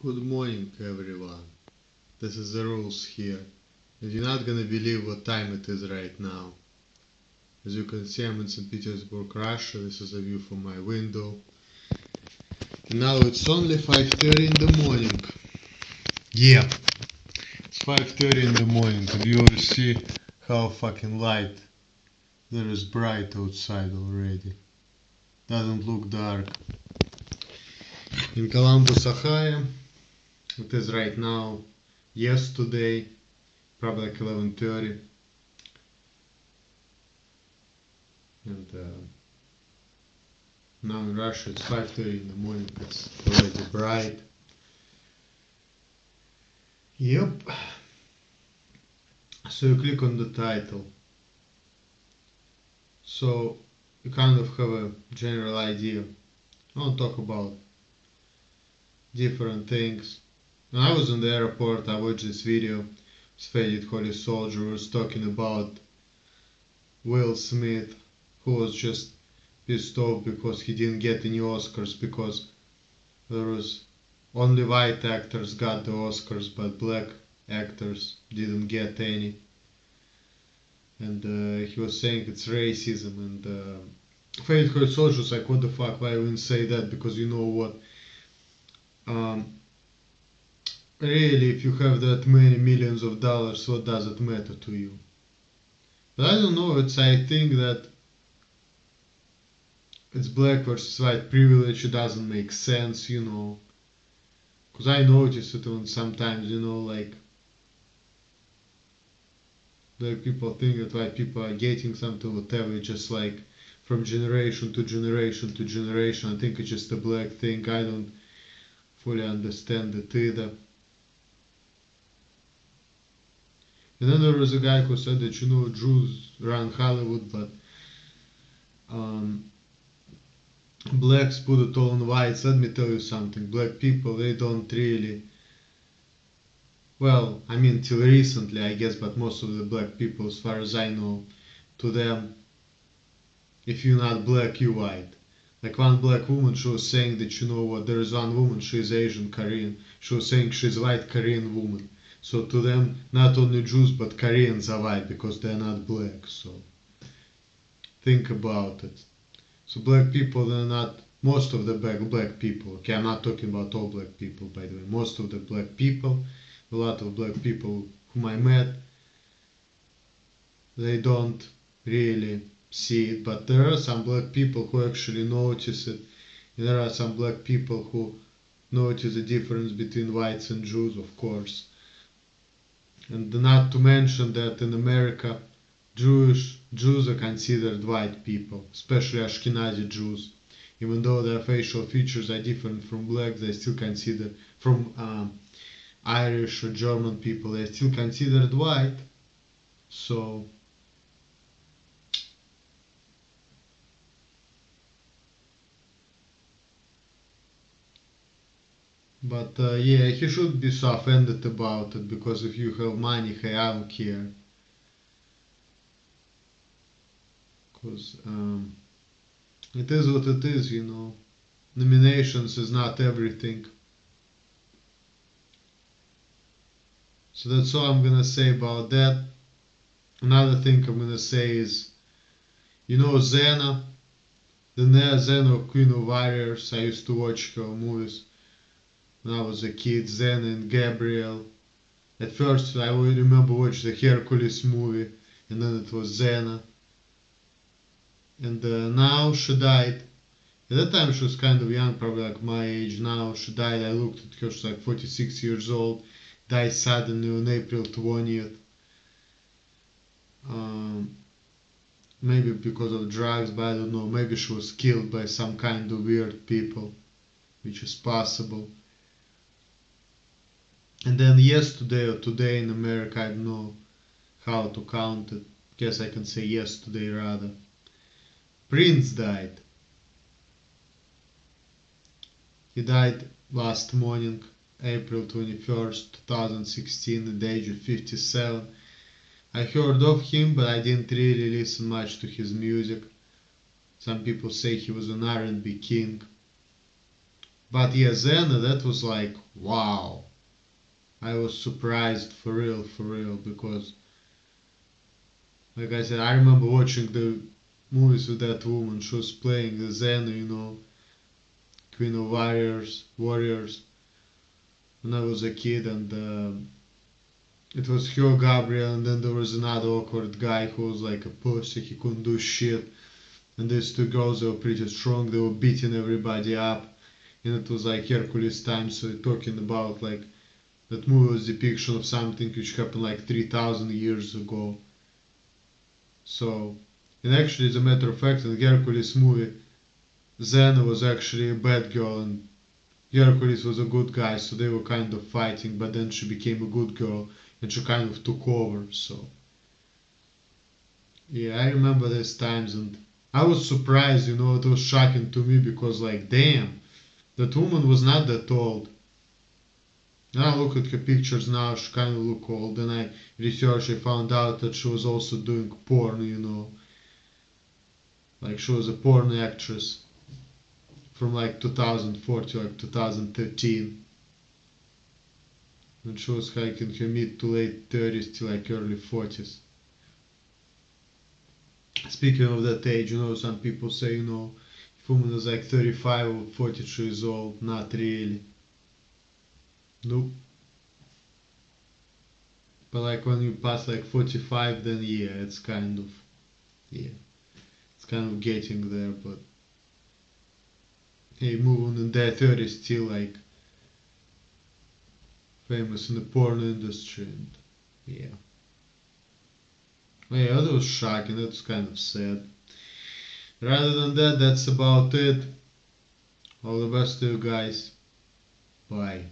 Good morning, everyone. This is the rules here. And you're not gonna believe what time it is right now. As you can see, I'm in St. Petersburg, Russia. This is a view from my window. And now it's only 5:30 in the morning. Yeah, it's 5:30 in the morning, and you will see how fucking light there is bright outside already. Doesn't look dark. In Columbus, Ohio, it is right now. Yesterday, probably like 11:30. And now in Russia it's 5:30 in the morning, it's already bright. Yep. So you click on the title. So you kind of have a general idea. I want to talk about different things. When I was in the airport, I watched this video. FadedHolySoldier was talking about Will Smith, who was just pissed off because he didn't get any Oscars, because there was only white actors got the Oscars, but black actors didn't get any. And he was saying it's racism. And FadedHolySoldier was like, what the fuck, why wouldn't say that? Because you know what? Really, if you have that many millions of dollars, what does it matter to you? But I don't know, I think that it's black versus white privilege. It doesn't make sense, you know. Because I notice it when sometimes, you know, like people think that white people are getting something, whatever, it's just like from generation to generation to generation. I think it's just a black thing. I don't fully understand it either. And then there was a guy who said that, you know, Jews run Hollywood, but blacks put it all on whites. Let me tell you something. Black people, they don't really, well, I mean, till recently, I guess, but most of the black people, as far as I know, to them, if you're not black, you're white. Like one black woman, she was saying that, you know what, there is one woman, she is Asian Korean. She was saying she's a white Korean woman. So to them, not only Jews, but Koreans are white because they're not black. So think about it. So black people, they're not, most of the black people, okay, I'm not talking about all black people, by the way, most of the black people, a lot of black people whom I met, they don't really see it, but there are some black people who actually notice it, and there are some black people who notice the difference between whites and Jews, of course. And not to mention that in America, Jews are considered white people, especially Ashkenazi Jews. Even though their facial features are different from blacks, they still consider, from Irish or German people, they're still considered white. So but yeah, he should be so offended about it, because if you have money, hey, I don't care. Because it is what it is, you know. Nominations is not everything. So that's all I'm gonna say about that. Another thing I'm gonna say is, you know, Xena, the Xena Queen of Warriors. I used to watch her movies when I was a kid, Xena and Gabriel. At first, I would remember watching the Hercules movie, and then it was Xena. And now she died. At that time, she was kind of young, probably like my age. Now she died. I looked at her, she's like 46 years old. Died suddenly on April 20th. Maybe because of drugs, but I don't know. Maybe she was killed by some kind of weird people, which is possible. And then yesterday or today in America, I don't know how to count it. Guess I can say yesterday rather. Prince died. He died last morning, April 21st, 2016, at the age of 57. I heard of him, but I didn't really listen much to his music. Some people say he was an R&B king. But yeah, Xena, that was like, wow. I was surprised for real, because, like I said, I remember watching the movies with that woman. She was playing the Xena, Queen of Warriors, when I was a kid, and it was her, Gabriel, and then there was another awkward guy who was like a pussy. He couldn't do shit. And these two girls, they were pretty strong. They were beating everybody up, and it was like Hercules time. So talking about like that movie was depiction of something which happened like 3,000 years ago. So, and actually, as a matter of fact, in Hercules movie, Xena was actually a bad girl and Hercules was a good guy, so they were kind of fighting, but then she became a good girl and she kind of took over. So, yeah, I remember those times and I was surprised, it was shocking to me because, like, damn, that woman was not that old. And I look at her pictures now, she kind of look old. Then I researched, I found out that she was also doing porn, like she was a porn actress from like 2004 to like 2013. And she was like in her mid to late 30s to like early 40s. Speaking of that age, some people say, if a woman is like 35 or 42 years old, not really. Nope. But like when you pass like 45, then yeah, yeah, it's kind of getting there. But hey, moving in their 30s still like famous in the porn industry. And yeah. Yeah, that was shocking. That's kind of sad. Rather than that, that's about it. All the best to you guys. Bye.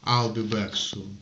I'll be back soon.